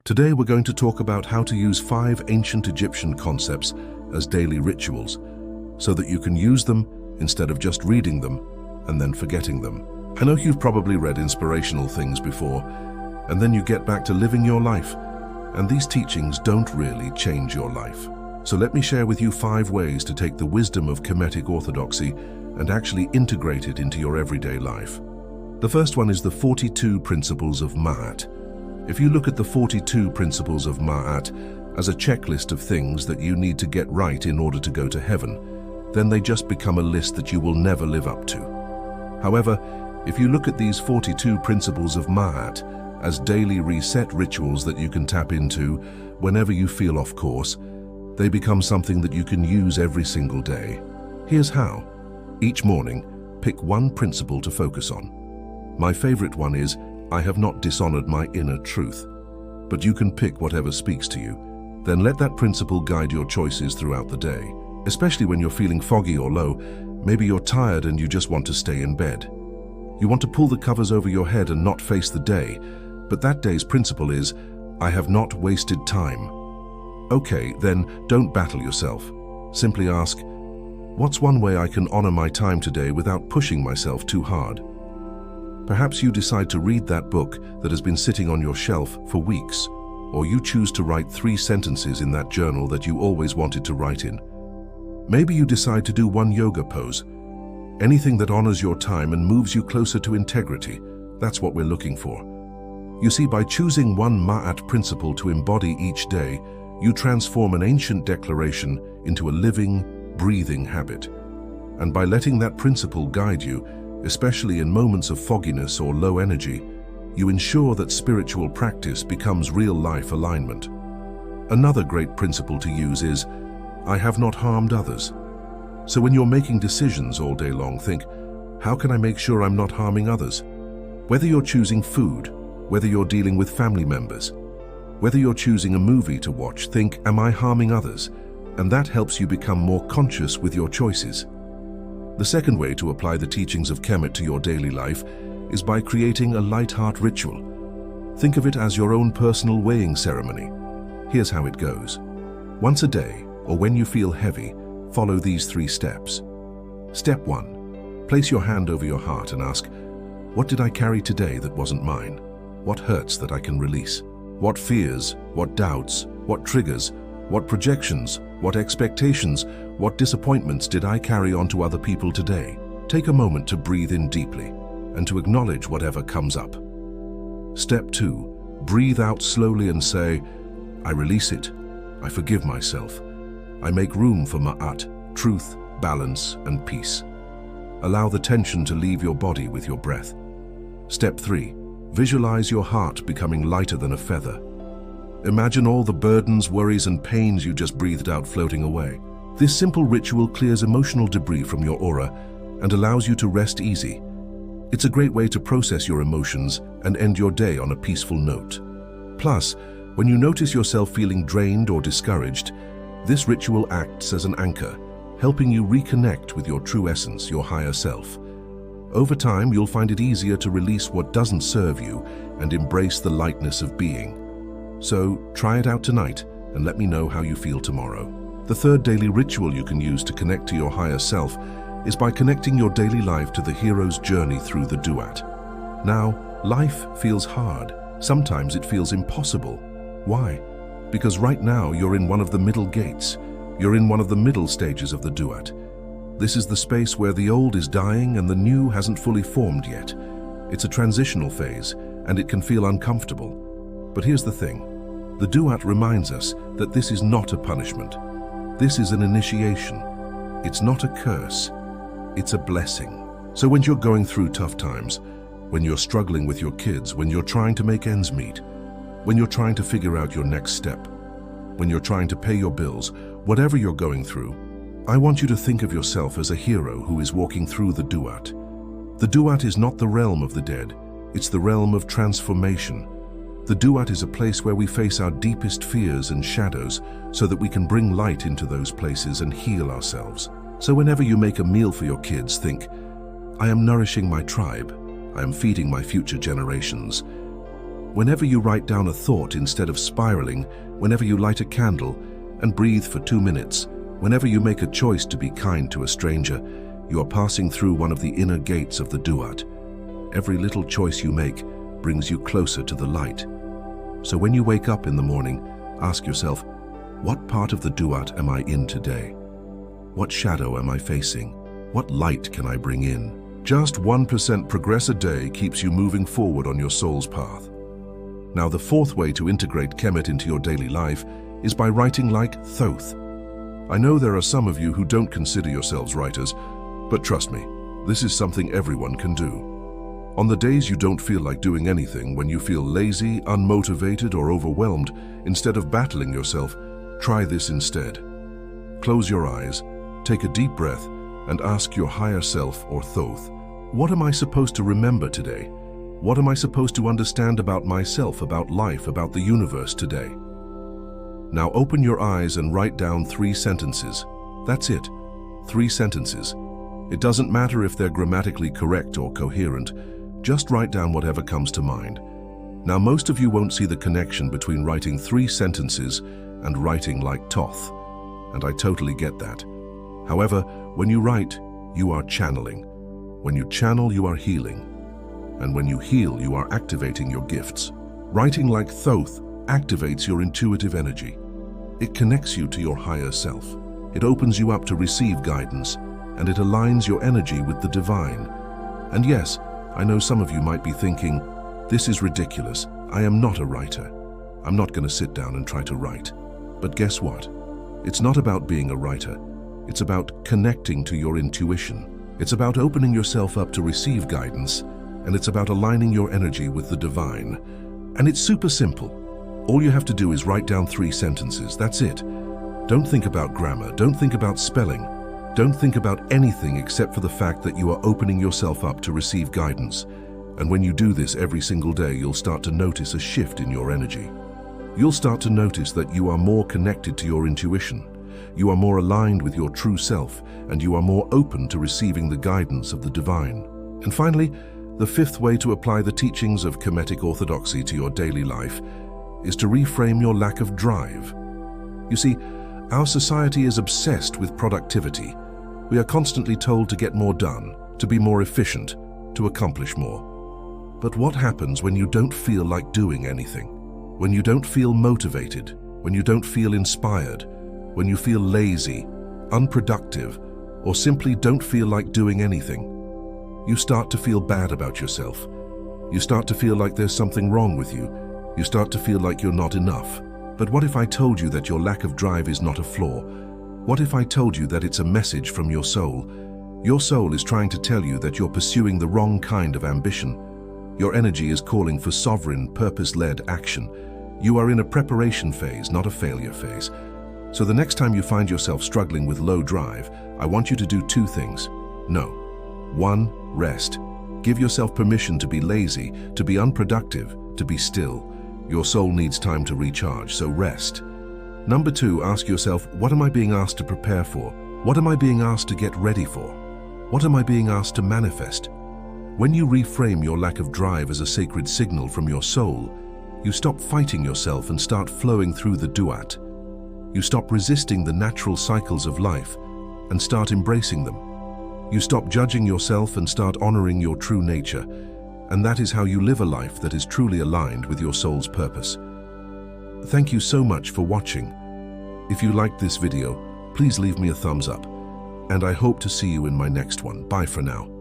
Today we're going to talk about how to use 5 ancient Egyptian concepts as daily rituals, so that you can use them instead of just reading them and then forgetting them. I know you've probably read inspirational things before, and then you get back to living your life, and these teachings don't really change your life. So let me share with you 5 ways to take the wisdom of Kemetic orthodoxy and actually integrate it into your everyday life. The first one is the 42 principles of Ma'at. If you look at the 42 principles of Ma'at as a checklist of things that you need to get right in order to go to heaven, then they just become a list that you will never live up to. However, if you look at these 42 principles of Ma'at as daily reset rituals that you can tap into whenever you feel off course, they become something that you can use every single day. Here's how. Each morning, pick one principle to focus on. My favorite one is, I have not dishonored my inner truth. But you can pick whatever speaks to you. Then let that principle guide your choices throughout the day. Especially when you're feeling foggy or low, maybe you're tired and you just want to stay in bed. You want to pull the covers over your head and not face the day, but that day's principle is, I have not wasted time. Okay, then don't battle yourself. Simply ask, what's one way I can honor my time today without pushing myself too hard? Perhaps you decide to read that book that has been sitting on your shelf for weeks, or you choose to write 3 sentences in that journal that you always wanted to write in. Maybe you decide to do one yoga pose. Anything that honors your time and moves you closer to integrity, that's what we're looking for. You see, by choosing one Ma'at principle to embody each day, you transform an ancient declaration into a living, breathing habit. And by letting that principle guide you, especially in moments of fogginess or low energy, you ensure that spiritual practice becomes real-life alignment. Another great principle to use is, I have not harmed others. So when you're making decisions all day long, think, how can I make sure I'm not harming others? Whether you're choosing food, whether you're dealing with family members, whether you're choosing a movie to watch, think, am I harming others? And that helps you become more conscious with your choices. The second way to apply the teachings of Kemet to your daily life is by creating a light heart ritual. Think of it as your own personal weighing ceremony. Here's how it goes. Once a day, or when you feel heavy, follow these 3 steps. Step 1. Place your hand over your heart and ask, what did I carry today that wasn't mine? What hurts that I can release? What fears, what doubts, what triggers, what projections, what expectations, what disappointments did I carry on to other people today? Take a moment to breathe in deeply and to acknowledge whatever comes up. Step 2. Breathe out slowly and say, I release it. I forgive myself. I make room for Ma'at, truth, balance, and peace. Allow the tension to leave your body with your breath. Step 3. Visualize your heart becoming lighter than a feather. Imagine all the burdens, worries, and pains you just breathed out floating away. This simple ritual clears emotional debris from your aura and allows you to rest easy. It's a great way to process your emotions and end your day on a peaceful note. Plus, when you notice yourself feeling drained or discouraged, this ritual acts as an anchor, helping you reconnect with your true essence, your higher self. Over time, you'll find it easier to release what doesn't serve you and embrace the lightness of being. So, try it out tonight and let me know how you feel tomorrow. The third daily ritual you can use to connect to your higher self is by connecting your daily life to the hero's journey through the duat. Now, life feels hard. Sometimes it feels impossible. Why? Because right now you're in one of the middle gates. You're in one of the middle stages of the duat. This is the space where the old is dying and the new hasn't fully formed yet. It's a transitional phase, and it can feel uncomfortable. But here's the thing. The duat reminds us that this is not a punishment. This is an initiation. It's not a curse. It's a blessing. So when you're going through tough times, when you're struggling with your kids, when you're trying to make ends meet, when you're trying to figure out your next step, when you're trying to pay your bills, whatever you're going through, I want you to think of yourself as a hero who is walking through the duat. The duat is not the realm of the dead. It's the realm of transformation. The duat is a place where we face our deepest fears and shadows so that we can bring light into those places and heal ourselves. So whenever you make a meal for your kids, think, I am nourishing my tribe. I am feeding my future generations. Whenever you write down a thought instead of spiraling, whenever you light a candle and breathe for 2 minutes, whenever you make a choice to be kind to a stranger, you are passing through one of the inner gates of the duat. Every little choice you make brings you closer to the light. So when you wake up in the morning, ask yourself, what part of the duat am I in today? What shadow am I facing? What light can I bring in? Just 1% progress a day keeps you moving forward on your soul's path. Now, the fourth way to integrate Kemet into your daily life is by writing like Thoth. I know there are some of you who don't consider yourselves writers, but trust me, this is something everyone can do. On the days you don't feel like doing anything, when you feel lazy, unmotivated, or overwhelmed, instead of battling yourself, try this instead. Close your eyes, take a deep breath, and ask your higher self or Thoth, what am I supposed to remember today? What am I supposed to understand about myself, about life, about the universe today? Now open your eyes and write down 3 sentences. That's it, 3 sentences. It doesn't matter if they're grammatically correct or coherent. Just write down whatever comes to mind. Now, most of you won't see the connection between writing 3 sentences and writing like Thoth, and I totally get that. However, when you write, you are channeling. When you channel, you are healing. And when you heal, you are activating your gifts. Writing like Thoth activates your intuitive energy. It connects you to your higher self. It opens you up to receive guidance, and it aligns your energy with the divine. And yes, I know some of you might be thinking, this is ridiculous. I am not a writer. I'm not going to sit down and try to write. But guess what? It's not about being a writer. It's about connecting to your intuition. It's about opening yourself up to receive guidance, and it's about aligning your energy with the divine. And it's super simple. All you have to do is write down 3 sentences. That's it. Don't think about grammar. Don't think about spelling. Don't think about anything except for the fact that you are opening yourself up to receive guidance. And when you do this every single day, you'll start to notice a shift in your energy. You'll start to notice that you are more connected to your intuition. You are more aligned with your true self, and you are more open to receiving the guidance of the divine. And finally, the 5th way to apply the teachings of Kemetic orthodoxy to your daily life is to reframe your lack of drive. You see, our society is obsessed with productivity. We are constantly told to get more done, to be more efficient, to accomplish more. But what happens when you don't feel like doing anything? When you don't feel motivated? When you don't feel inspired? When you feel lazy, unproductive, or simply don't feel like doing anything? You start to feel bad about yourself. You start to feel like there's something wrong with you. You start to feel like you're not enough. But what if I told you that your lack of drive is not a flaw? What if I told you that it's a message from your soul? Your soul is trying to tell you that you're pursuing the wrong kind of ambition. Your energy is calling for sovereign, purpose-led action. You are in a preparation phase, not a failure phase. So the next time you find yourself struggling with low drive, I want you to do 2 things. No. 1, rest. Give yourself permission to be lazy, to be unproductive, to be still. Your soul needs time to recharge, so rest. Number 2, ask yourself, what am I being asked to prepare for? What am I being asked to get ready for? What am I being asked to manifest? When you reframe your lack of drive as a sacred signal from your soul, you stop fighting yourself and start flowing through the duat. You stop resisting the natural cycles of life and start embracing them. You stop judging yourself and start honoring your true nature. And that is how you live a life that is truly aligned with your soul's purpose. Thank you so much for watching. If you liked this video, please leave me a thumbs up. And I hope to see you in my next one. Bye for now.